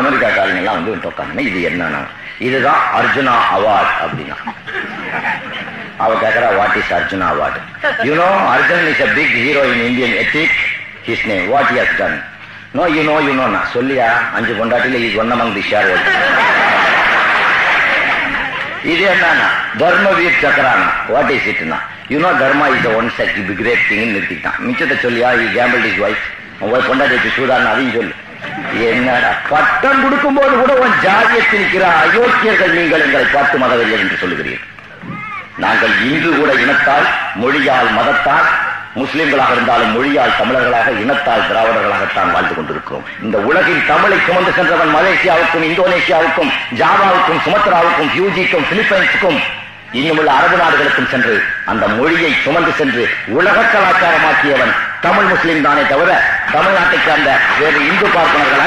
அமெரிக்காக்காரங்க எல்லாம் வந்து உட்காந்து இது என்னன்னா இதுதான் அர்ஜுனா அவார்டு அப்படின்னா. அவ கேட்கறா what is Arjuna award? You know Arjun is a big hero in Indian ethic. His name what he has done. No you know நான் சொல்லியா 5 பொண்டாட்டில is one among the shareholders. இது என்னன்னா தர்மவீர் சக்கரானா வாட் இஸ் இட்னா you know Dharma is one set great thing நிறுத்திட்டான். மிச்சத்தை சொல்லியா he gambled his wife. உன் பொண்டாட்டி வச்சு சூதான்னு அதையும் சொல்லு. என்னடா பட்டம் கொடுக்கும் போது கூட உன் ஜாதியத்தில் இருக்கிற அயோக்கியர்கள் நீங்கள் எங்களை பார்த்து மதவெறியர் என்று சொல்லுகிறீர்கள். நாங்கள் இன்று கூட இனத்தால் மொழியால் மதத்தால் முஸ்லிம்களாக இருந்தாலும் மொழியால் தமிழர்களாக இனத்தால் திராவிடர்களாகத்தான் வாழ்ந்து கொண்டிருக்கிறோம். இந்த உலகில் தமிழை சுமந்து சென்றவன் மலேசியாவுக்கும் இந்தோனேஷியாவுக்கும் ஜாவாவுக்கும் சுமத்ராவுக்கும் பியூஜிக்கும் பிலிப்பைன்ஸுக்கும் இன்னுமுள்ள அரபு நாடுகளுக்கும் சென்று அந்த மொழியை சுமந்து சென்று உலக கலாச்சாரமாக்கியவன் தமிழ் முஸ்லிம் தானே தவிர தமிழ்நாட்டை சார்ந்த வேறு இந்து பார்ப்பனர்கள்